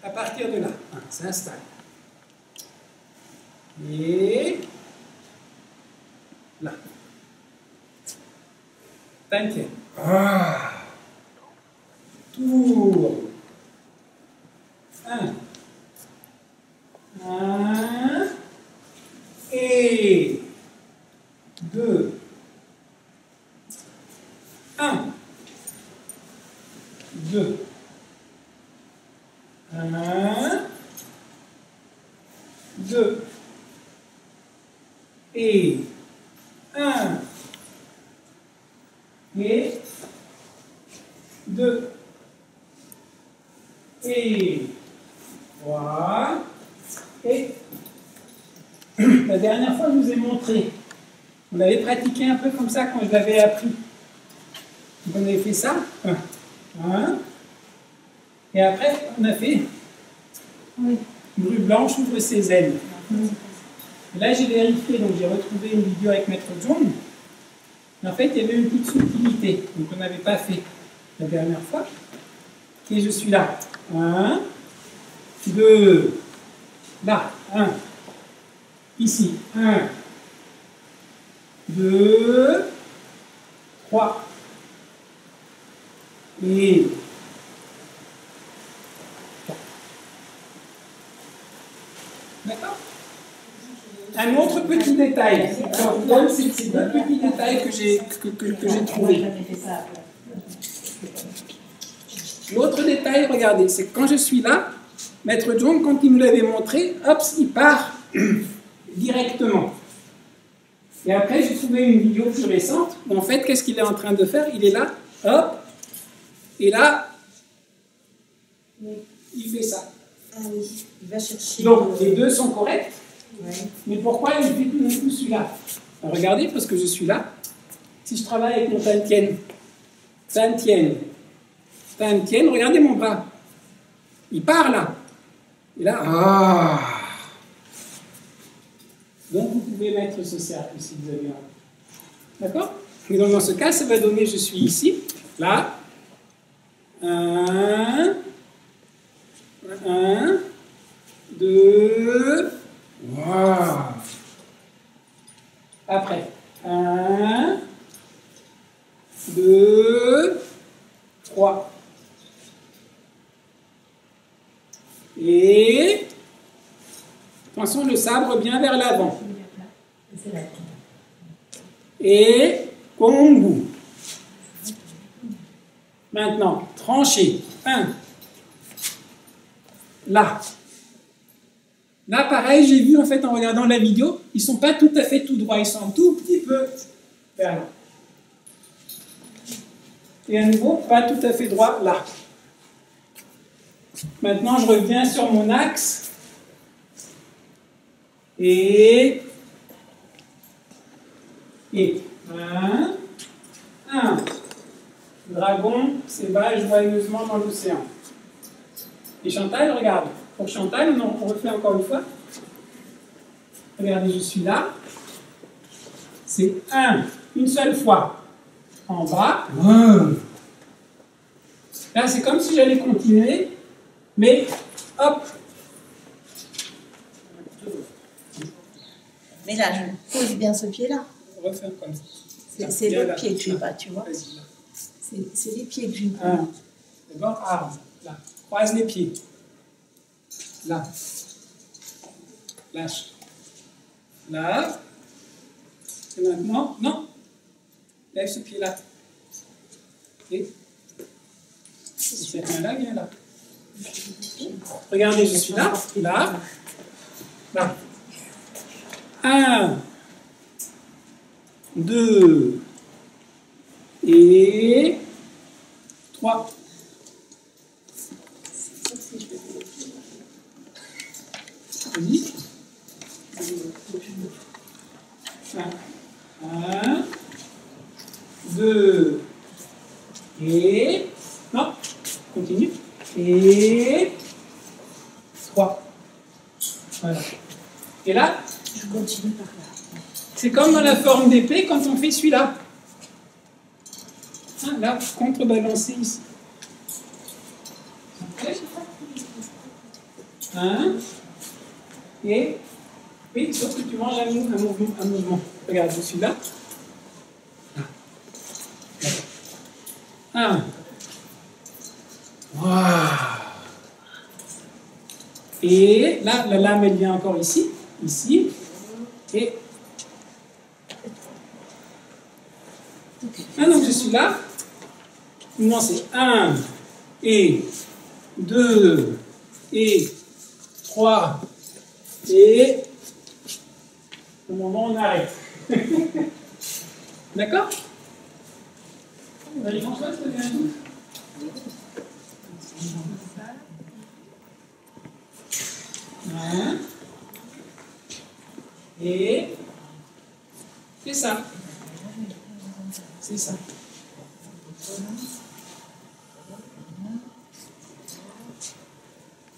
À partir de là, s'installe. Et là. T'inquiète. Tour. 1. Et 2. 1. 2. 1. 2. Et 1. Et 2. Et 3. Et la dernière fois, je vous ai montré. On avait pratiqué un peu comme ça quand je l'avais appris. Donc, on avait fait ça. 1. Et après, on a fait une grue blanche ouvre ses ailes. Et là, j'ai vérifié, donc j'ai retrouvé une vidéo avec Maître John. En fait, il y avait une petite subtilité, donc on n'avait pas fait la dernière fois. Et je suis là. 1, 2, là, 1. Ici, 1, 2, 3. Et 4. D'accord? Un autre petit détail. Alors, c'est deux petits détails que j'ai trouvés. L'autre détail, regardez, c'est que quand je suis là, Maître John, quand il nous l'avait montré, hop, il part directement. Et après, j'ai trouvé une vidéo plus récente où en fait, qu'est-ce qu'il est en train de faire? Il est là, hop, et là, il fait ça. Ah oui, il va chercher. Donc, les deux sont corrects. Ouais. Mais pourquoi il fait tout d'un coup celui-là? Regardez, parce que je suis là. Si je travaille avec mon Tantien, regardez mon bras. Il part là. Et là, donc vous pouvez mettre ce cercle si vous avez envie. D'accord? Et donc dans ce cas, ça va donner, je suis ici, là. 1, 2, après, 1, 2, 3. Et attention, le sabre bien vers l'avant. Et Kongu. Maintenant, trancher. 1. Là. Là, pareil, j'ai vu en fait en regardant la vidéo, ils ne sont pas tout à fait tout droits, ils sont un tout petit peu vers là. Et à nouveau, pas tout à fait droit là. Maintenant, je reviens sur mon axe. Et 1. Le dragon s'ébage joyeusement dans l'océan. Et Chantal, regarde. Pour Chantal, on refait encore une fois. Regardez, je suis là. C'est 1, une seule fois. En bas. Là, c'est comme si j'allais continuer. Mais, hop. Mais là, je pose bien ce pied-là. On refait comme ça. C'est l'autre pied que je n'ai pas, tu vois. C'est les pieds que je n'ai pas. D'abord, arme. Là. Croise les pieds. Là. Lâche. Là. Et maintenant, non. Lève ce pied-là. Et cette main-là vient là. Regardez, je suis là. Là. Là. 1, 2 et 3. Vas-y. 1, 2 et... Non, continue. Et 3. Voilà. Et là, Je continue par là. c'est comme dans la forme d'épée quand on fait celui-là. Là, contrebalancer ici. Okay. 1. Et, oui, sauf que tu manges un mouvement. Regarde, je suis là. 1. Waouh. Et là, la lame, elle vient encore ici. Ici. Et... Ah, donc je suis là. Non, c'est 1. Et 2. Et 3. Et... Au moment où on arrête. D'accord? Marie-Françoise, tu as un doute? Et c'est ça. C'est ça.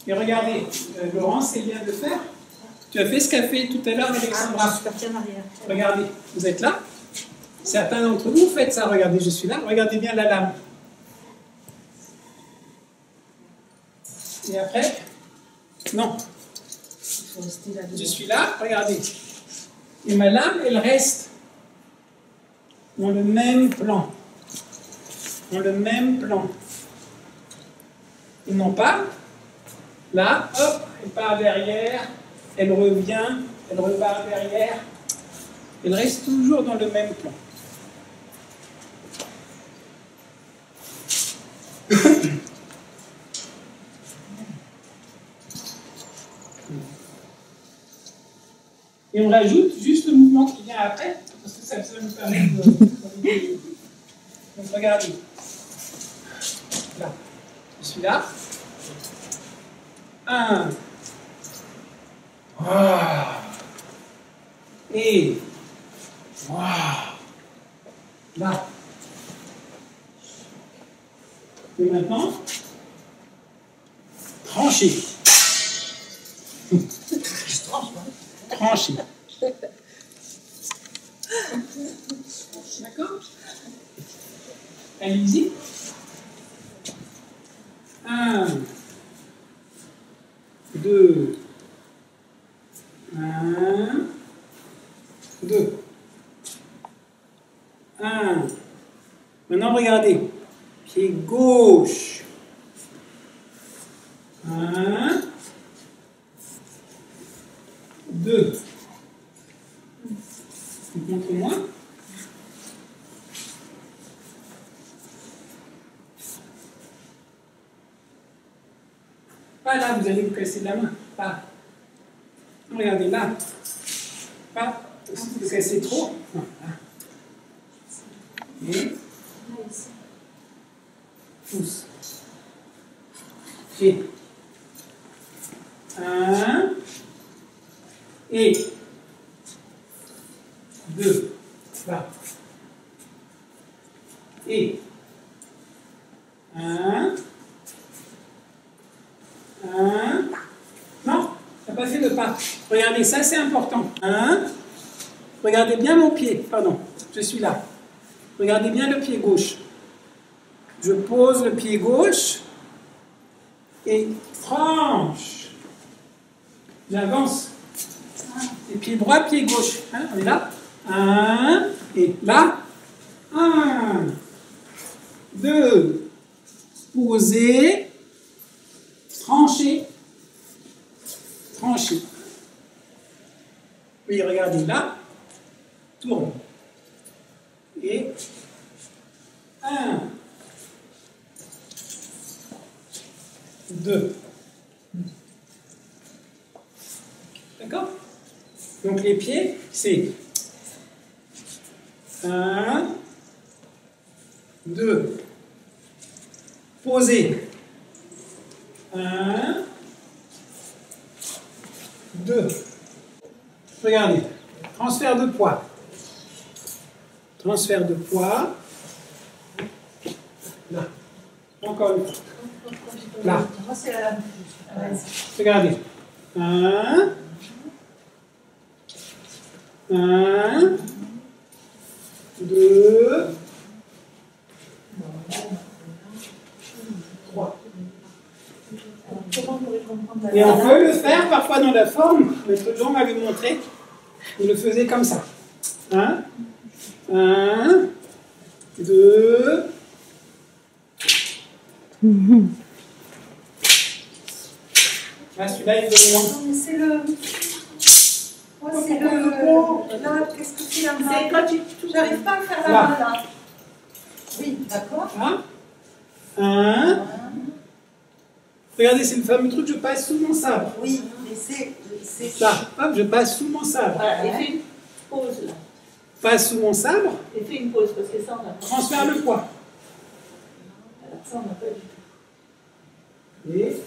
Et regardez, Laurence, c'est bien de faire. Tu as fait ce qu'a fait tout à l'heure Alexandra. Je suis partie en arrière. Regardez, vous êtes là. Certains d'entre vous faites ça. Regardez, je suis là. Regardez bien la lame. Et après, non. Je suis là, regardez. Et ma lame, elle reste dans le même plan. Dans le même plan. Et non pas, là, hop, elle part derrière, elle revient, elle repart derrière. Elle reste toujours dans le même plan. Et on rajoute juste le mouvement qui vient après, parce que ça nous permet de... Donc regardez. Là. Je suis là. 1. Wow. Et... Wow. Là. Et maintenant, trancher. Trancher. D'accord? Allez-y. 1, 2, 1, 2. 1. Maintenant, regardez. Pied gauche. 1, 2. Montre-moi. Pas là, vous allez vous casser la main. Pas. Regardez là. Pas. Si vous cassez trop. Non, là. Et. Pousse. Et. 1. Et. 2. Là. Et. 1. 1. Non, tu n'as pas fait le pas. Regardez, ça c'est important. 1. Regardez bien mon pied. Pardon, je suis là. Regardez bien le pied gauche. Je pose le pied gauche et tranche. J'avance. Et pied droit, pied gauche. Hein, on est là. 1. Et là. 1. 2. Poser. Trancher. Trancher. Oui, regardez là. Tourne. Et 1. 2. D'accord? Donc les pieds, c'est 1, 2. Poser. 1, 2. Regardez. Transfert de poids. Transfert de poids. Là. Encore une fois. Là. Regardez. 1. 1. 2. 3. Comment on pourrait comprendre Et on peut le faire parfois dans la forme, Maître Jean m'avait montré, il le faisait comme ça. 1, 2. Ah, celui-là, il est loin. Non, mais c'est le... Ouais, c'est le... Là, qu'est-ce que c'est la main? C'est quand tu n'arrives pas à faire la main, là. Oui, d'accord. Là. 1. Regardez, c'est le fameux truc, je passe sous mon sabre. Oui, mais c'est Ça, hop, je passe sous mon sabre. Voilà, et fais une pause là. Passe sous mon sabre, Et fais une pause parce que ça, on a pas. transfère le poids. Alors, ça, on n'a pas du tout. Et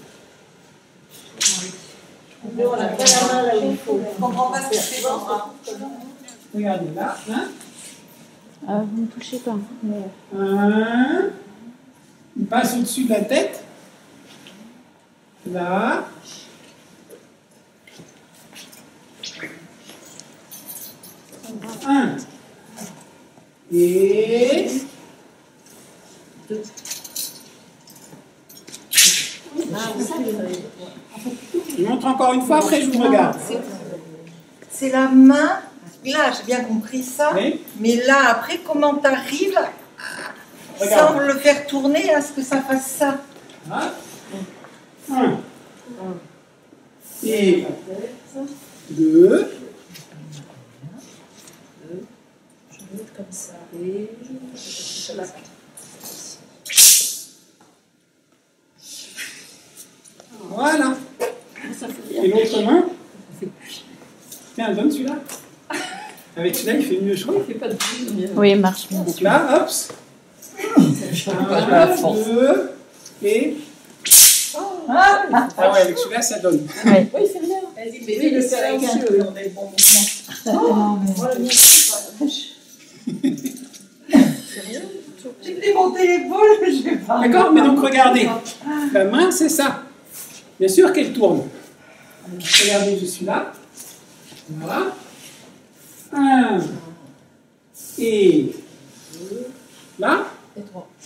Mais on n'a pas la main là où il faut. Je comprends pas ce que c'est dans bras. regardez là. Vous ne touchez pas. 1. Il passe au-dessus de la tête. Là. Un. Et. 2. Je montre encore une fois, après je vous regarde. C'est la main. Là, j'ai bien compris ça. Oui. Mais là, après, comment t'arrives Regarde. sans le faire tourner à ce que ça fasse ça? Hein? 1. Et 2. Je vais mettre comme ça. Et Voilà. Et l'autre main. Tiens, donne celui-là. Avec celui-là, il fait mieux, je crois. Il fait pas de bruit. Oui, il marche bien. Donc là, hop. 1, 2, et... Ah ouais, avec celui-là, ça donne. Oui. Oui, c'est rien. Vas-y, mais fais le silencieux. On a le bon mouvement. Oh, Voilà, bien sûr, pas la vache. j'ai démonté l'épaule, je vais pas. D'accord? Mais donc, regardez. La main, c'est ça. Bien sûr qu'elle tourne. Regardez, je suis là. Voilà. 1. Et... Là.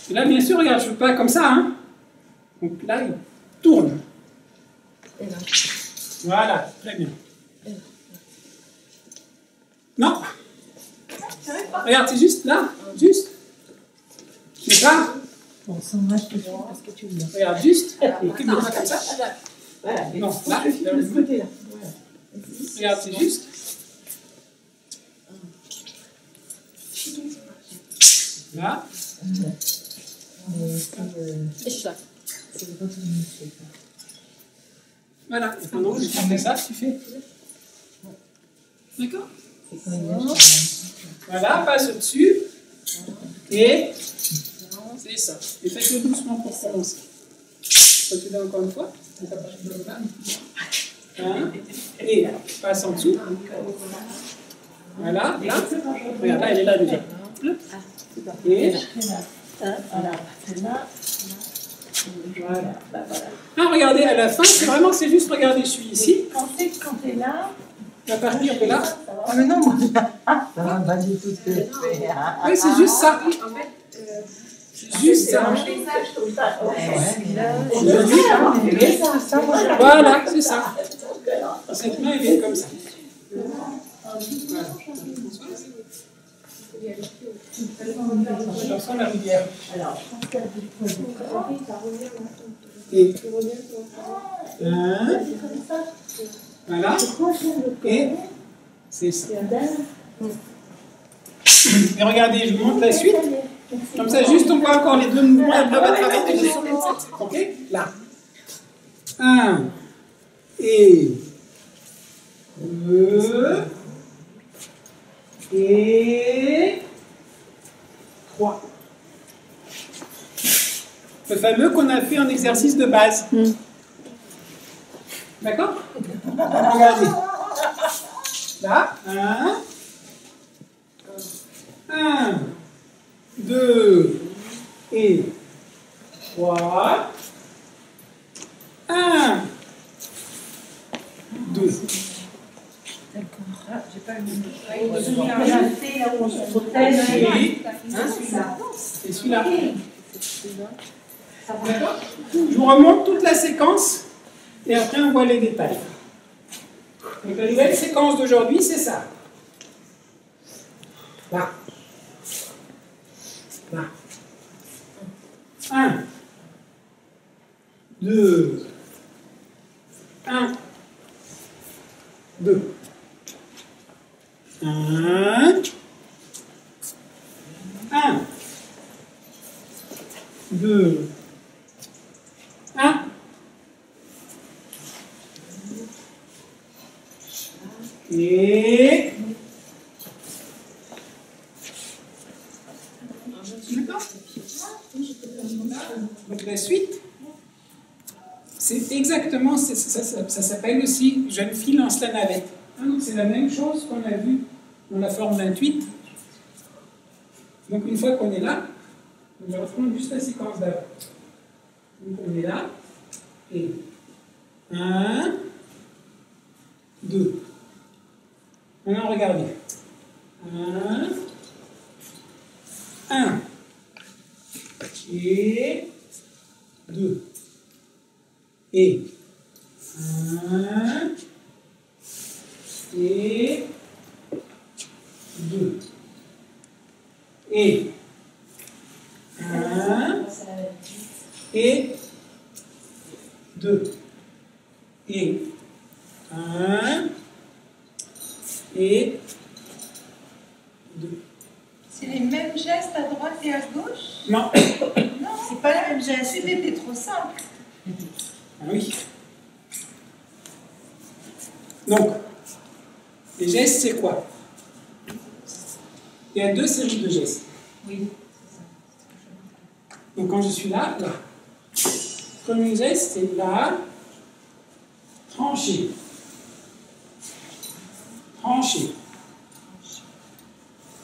Et là, bien sûr, regarde, je ne fais pas comme ça. Hein. Donc là, il tourne. Voilà, très bien. Non. Regarde, c'est juste là. Juste. C'est ça. bon, sans moi, je te dis parce que tu veux. Regarde, juste. Mets-toi comme ça. Voilà, mais Non, là. de ce côté-là. Voilà. Regarde, c'est juste. Là. C'est le retour du monsieur. Voilà. Et maintenant, je fais ça, tu fais. D'accord? C'est quand même Voilà, passe au-dessus. Et. C'est ça. Et faites-le doucement pour commencer. Faites-le encore une fois. Et passe en dessous. Voilà, là. Regarde, là, elle est là déjà. Et. Voilà. Ah, regardez, à la fin, c'est juste, regardez, je suis ici. Quand t'es là, À partir de là. Ah, mais non, moi, ça va pas du tout ce que je fais. Oui, c'est juste ça. Juste ça. Voilà, c'est ça. Cette main, elle est comme ça. Attention la rivière. Et 1. Voilà. Et c'est ça. Et regardez, je vous montre la suite. Comme ça, juste on voit encore les deux mouvements, elles peuvent être arrêtées. Ok? Là. 1. Et 2. Et 3. Le fameux qu'on a fait en exercice de base. D'accord? Regardez. Là. 1, 2 et 3. 1, 2. j'ai pas eu Et celui-là. D'accord? Je vous remonte toute la séquence Et après, on voit les détails. Donc la nouvelle séquence d'aujourd'hui, c'est ça. Là. Là. 1, 2, 1, 2. 1, 1, 2, 1. Et... D'accord? Donc la suite, c'est exactement, ça s'appelle aussi jeune fille lance la navette. Donc c'est la même chose qu'on a vu dans la forme 28. Donc une fois qu'on est là, on va reprendre juste la séquence d'avant. Donc on est là, et 1, 2. Maintenant regardez. 1, 1. Et 2. Et 1 et 2. Et 1 et 2. Et 1 et 2. C'est les mêmes gestes à droite et à gauche? Non. Non, c'est pas les mêmes gestes. C'était trop simple. Ah oui. Donc, les gestes, c'est quoi? Il y a deux séries de gestes. Oui. Donc, quand je suis là, là. Le premier geste, c'est là, trancher. Trancher.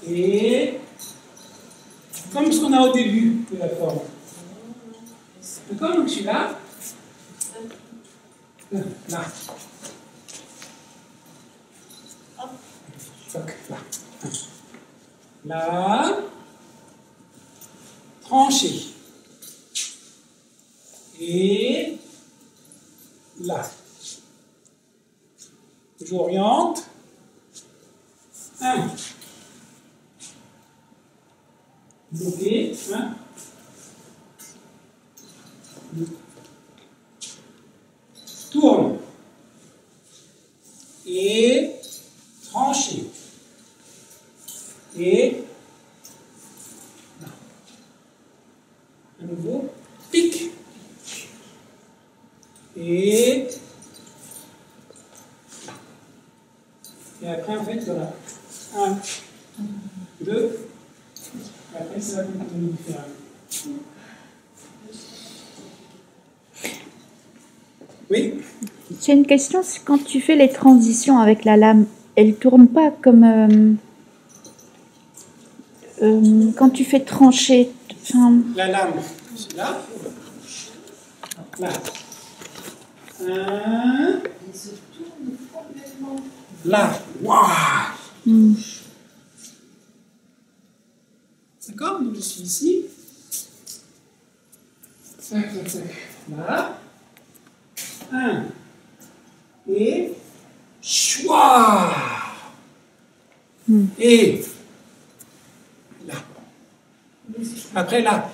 Et comme ce qu'on a au début de la forme. D'accord? Donc, je suis là. Là. Donc, là. Là. Trancher. Et là. J'oriente. 1. Bloqué. 1. 2. Tourne. Et trancher. Et là. À nouveau, pique. Et là. Et après, en fait, voilà. 1, 2. Et après, ça va continuer différemment. Oui? J'ai une question, c'est quand tu fais les transitions avec la lame, elle tourne pas comme quand tu fais trancher. Enfin, La lame, c'est là. Là. 1. Il se tourne complètement. Là. Waouh! D'accord? Donc je suis ici. Là. 1. Et. Chouah! Et. Là. Après là.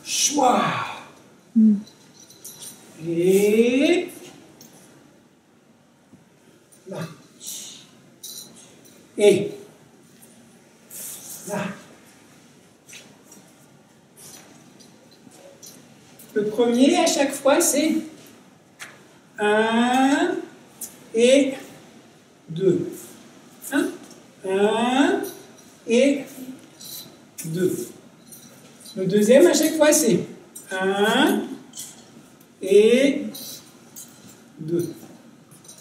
Chouah! Et. Là. Et. Là. Le premier, à chaque fois, c'est 1 et 2. 1 et 2. Le deuxième, à chaque fois, c'est 1 et 2.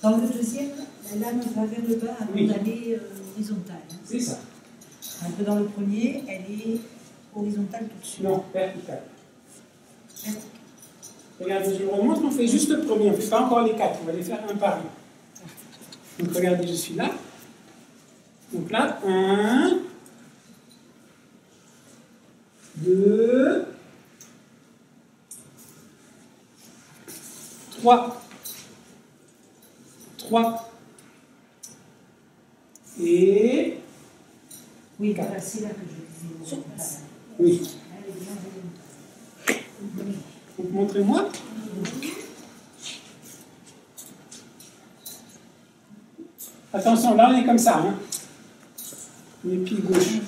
Dans le deuxième, la lame va vers le bas avant Oui. d'aller horizontale. C'est ça. Un peu dans le premier, elle est horizontale tout de suite. Non, vertical. Regardez, je vous remontre, on fait juste le premier, on ne fait pas encore les 4, on va les faire un par un. Donc regardez, je suis là. Donc là, 1, 2, 3. 3. Et... Oui, voilà, c'est là que je disais. Oui. Donc, montrez-moi. Attention, là on est comme ça. Hein. Les pieds gauche.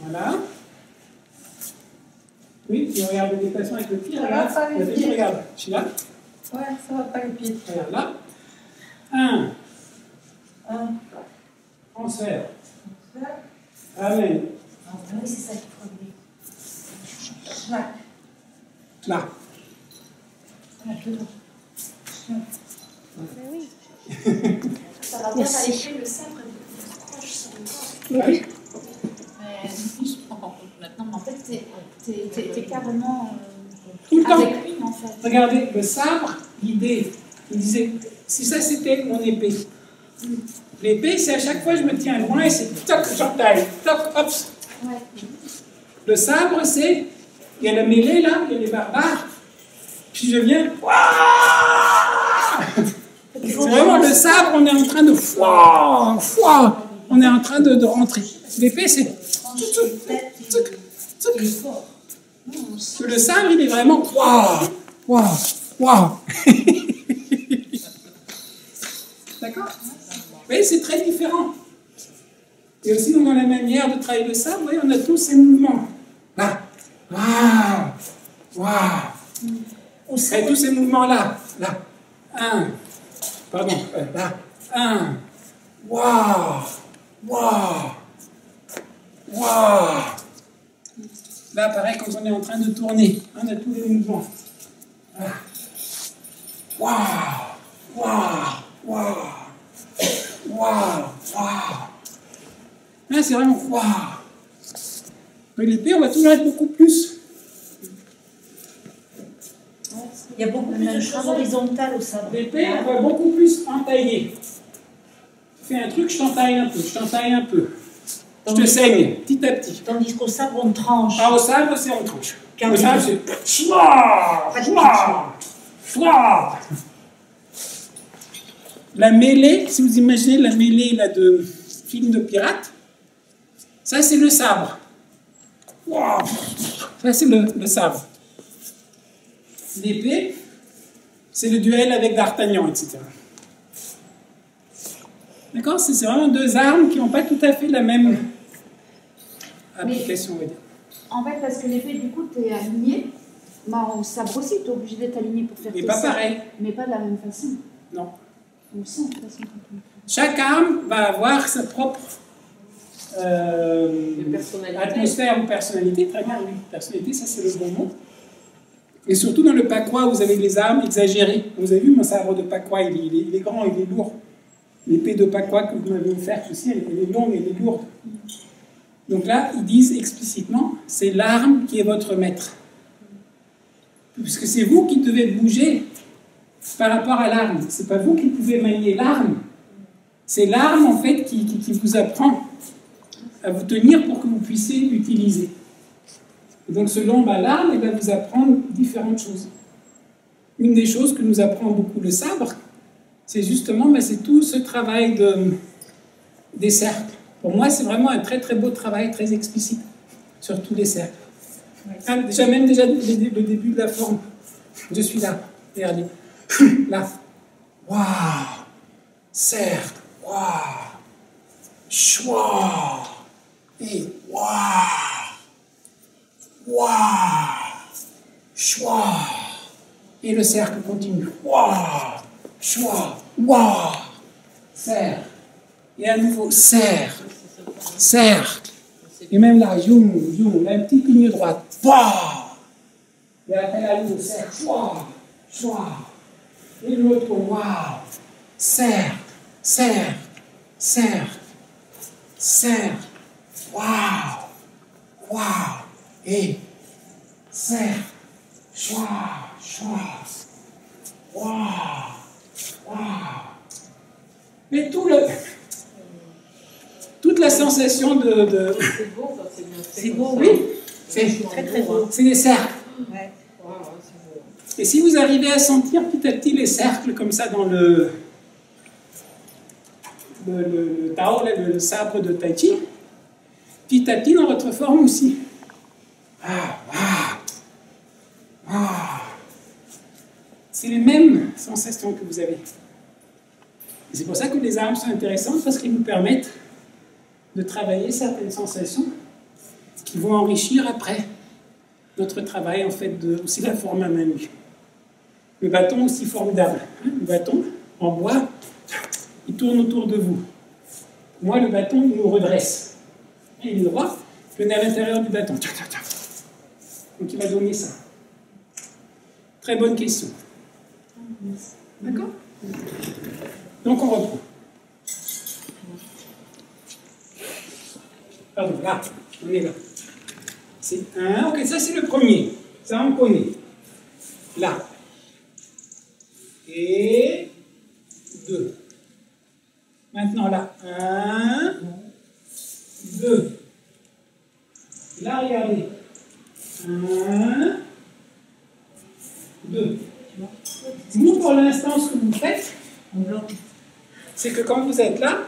Voilà. Oui, tu regardes le déplacement avec le pied. Regarde, ça, les pieds. regarde. Je suis là. Ouais, ça va pas les pieds. Regarde là. 1. 1. Transfert. Amen. Oui, c'est ça qu'il faut oublier. Là. Ça va bien aller chez le sabre proche sur le corps. Oui. Je me rends compte maintenant, mais en fait, t'es carrément Tout le temps. avec lui, en fait. Regardez, le sabre, l'idée, il disait, si ça c'était mon épée. L'épée, c'est à chaque fois je me tiens loin et c'est toc, j'entaille, toc, hop. Ouais. Le sabre, c'est, il y a la mêlée là, il y a les barbares, puis je viens, c'est vraiment le sabre, on est en train de on est en train de rentrer. L'épée, c'est le sabre, il est vraiment D'accord? Oui, c'est très différent. Et aussi, dans la manière de travailler le sabre, vous voyez, on a tous ces mouvements. Là. Et tous ces mouvements-là. Là. 1. Pardon. Là. 1. Là, pareil, quand on est en train de tourner, on a tous les mouvements. Là, c'est vraiment Mais l'épée, on va toujours être beaucoup plus. Il y a beaucoup plus de choses horizontales au sabre. L'épée, on va beaucoup plus entailler. Tu fais un truc, je t'entaille un peu, Je te saigne, petit à petit. Tandis qu'au sabre, on tranche. Au sabre, c'est on tranche. Quand Au sabre, c'est... La mêlée, si vous imaginez la mêlée là, de film de pirates, ça c'est le sabre. Ça c'est le sabre. L'épée, c'est le duel avec D'Artagnan, etc. D'accord? C'est vraiment deux armes qui n'ont pas tout à fait la même application, on va dire. En fait, parce que l'épée, du coup, tu es aligné. Bah, au sabre aussi, tu es obligé d'être aligné pour faire Mais tes pas sabres. pareil. Mais pas de la même façon. Non. Aussi, de toute façon. Chaque arme va avoir sa propre atmosphère ou personnalité. Très bien, oui. Personnalité, ça c'est le bon mot. Et surtout dans le pakwa, vous avez les armes exagérées. Vous avez vu mon sabre de pakwa, il est grand, il est lourd. L'épée de pakwa que vous m'avez offerte aussi, elle est longue, elle est lourde. Donc là, ils disent explicitement, c'est l'arme qui est votre maître. Puisque c'est vous qui devez bouger par rapport à l'arme. C'est pas vous qui pouvez manier l'arme. C'est l'arme, en fait, qui vous apprend à vous tenir pour que vous puissiez l'utiliser. Et donc, selon l'arme, elle va vous apprendre différentes choses. Une des choses que nous apprend beaucoup le sabre, c'est justement, c'est tout ce travail des cercles. Pour moi, c'est vraiment un très très beau travail, très explicite, sur tous les cercles. Déjà le début de la forme. Je suis là, regardez. Là. Waouh! Cercle. Waouh! Chouah! Et waouh! Waouh! Chouah! Et le cercle continue. Waouh! Chouah! Waouh! Cercle. Et à nouveau, cercle. Cercle. Et même là, zoom, là, une petite ligne droite. Waouh! Et après, là, nouveau, cercle. Chouah! Chouah! Et l'autre, waouh! Cercle. Cercle. Cercle. Cercle. Waouh! Waouh! Et cercle. Chouah! Chouah! Waouh! Waouh! Mais toute la sensation C'est beau quand c'est bien fait. C'est beau, Oui, c'est très très beau. c'est des cercles. Ouais. Et si vous arrivez à sentir petit à petit les cercles comme ça dans le Tao, là, le sabre de Tai Chi, petit à petit dans votre forme aussi. C'est les mêmes sensations que vous avez. Et c'est pour ça que les armes sont intéressantes, parce qu'ils nous permettent de travailler certaines sensations qui vont enrichir après notre travail en fait de aussi la forme à main nue. Le bâton aussi formidable. Hein, le bâton en bois, il tourne autour de vous. Moi, le bâton, il nous redresse. Il est droit, je le mets à l'intérieur du bâton. Donc il va donner ça. Très bonne question. D'accord? Donc on reprend. Pardon, là, on est là. C'est un, ok, ça c'est le premier. Ça on connaît. Là. Et 2. Maintenant là, 1, 2. Là, regardez. 1, 2. Vous, pour l'instant, ce que vous faites, c'est que quand vous êtes là,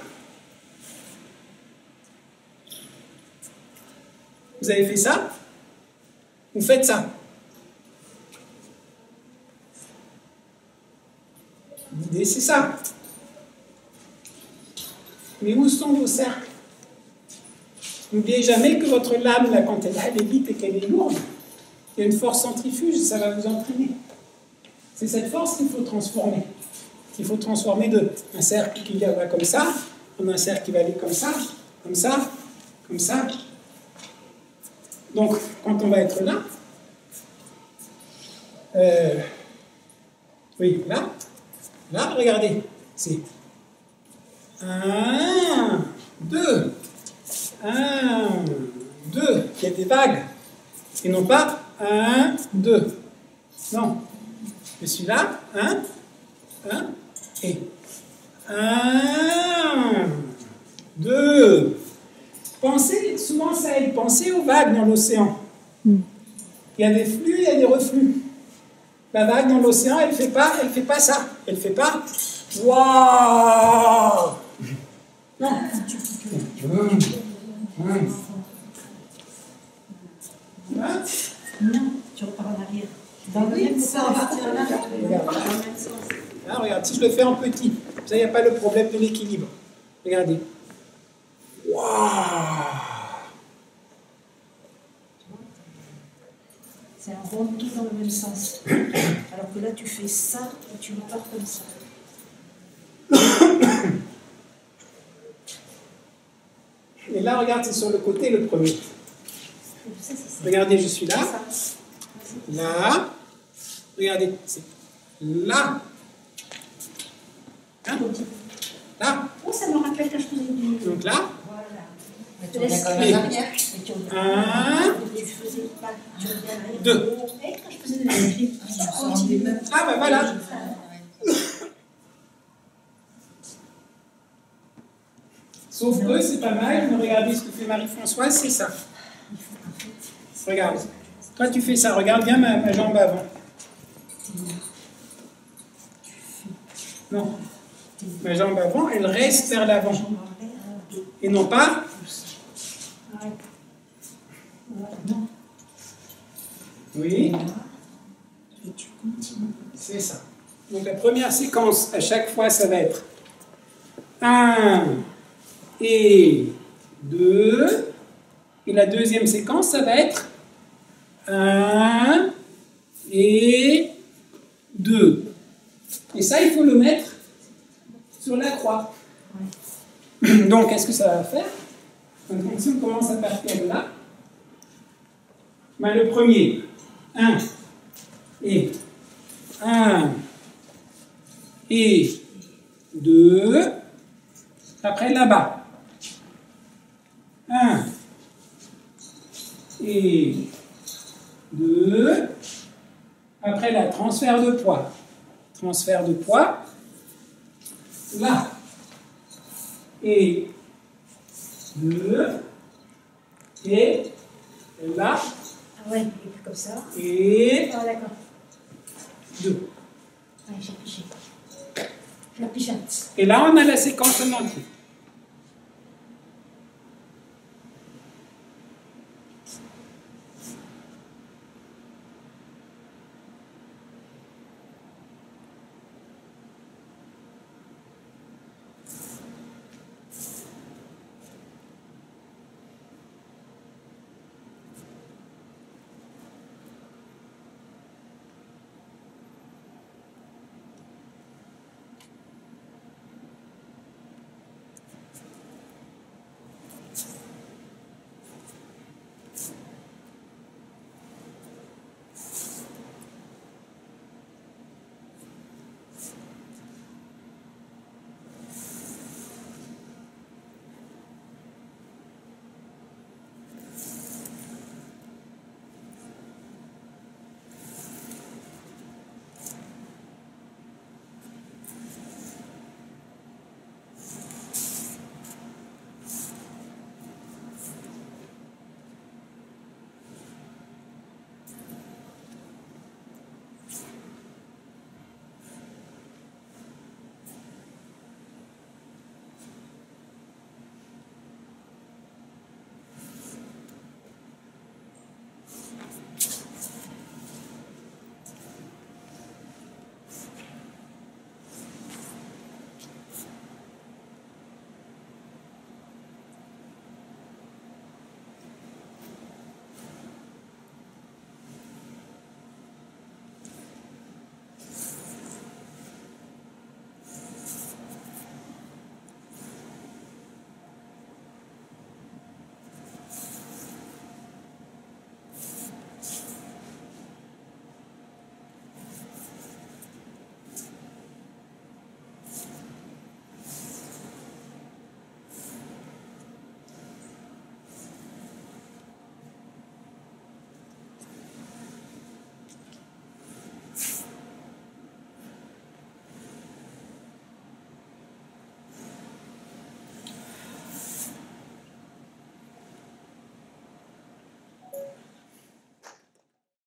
vous avez fait ça, vous faites ça. L'idée, c'est ça. Mais où sont vos cercles? N'oubliez jamais que votre lame, là, quand elle est vite et qu'elle est lourde, il y a une force centrifuge, ça va vous entraîner. C'est cette force qu'il faut transformer. Il faut transformer d'un cercle qui va comme ça, en un cercle qui va aller comme ça, comme ça, comme ça. Donc, quand on va être là, oui, là, regardez, c'est 1, 2, 1, 2, il y a des vagues, et non pas 1, 2. Non, je suis là, 1, et 1, 2. Pensez, souvent ça aide, pensez aux vagues dans l'océan. Il y a des flux, il y a des reflux. La vague dans l'océan, elle fait pas ça. Elle fait pas waouh. Non. Non, tu repars en arrière. Dans le même sens. Là, regarde, si je le fais en petit, ça, il n'y a pas le problème de l'équilibre. Regardez. Waouh. C'est un rond tout dans le même sens. Alors que là, tu fais ça et tu repars comme ça. Et là, regarde, c'est sur le côté le premier. Regardez, je suis là. Là. Regardez, c'est là. Hein? Là. Oh, ça me rappelle quand je faisais du... Donc là. Voilà. Tu reviens quand même en arrière. Tu faisais pas. Tu reviens en arrière. 2. Et quand je faisais de l'électrique, tu continues. Ah, ben voilà. Sauf que c'est pas mal, mais regardez ce que fait Marie-Françoise, c'est ça. Regarde. Toi, tu fais ça. Regarde bien ma jambe avant. Non. Ma jambe avant, elle reste vers l'avant. Et non pas. Oui. C'est ça. Donc la première séquence, à chaque fois, ça va être 1 et 2. Et la deuxième séquence, ça va être 1 et 2. Et ça, il faut le mettre sur la croix. Donc, qu'est-ce que ça va faire? Donc, si on commence à partir de là, ben, le premier, 1 et 2. Après, là-bas, 1 et 2. Après, là, transfert de poids. Transfert de poids. Là. Et 2. Et Et là. Ah ouais, et puis comme ça. Et Ah d'accord. 2. Ouais, j'ai pigé. Je la pigeonne. Et là, on a la séquence en entier.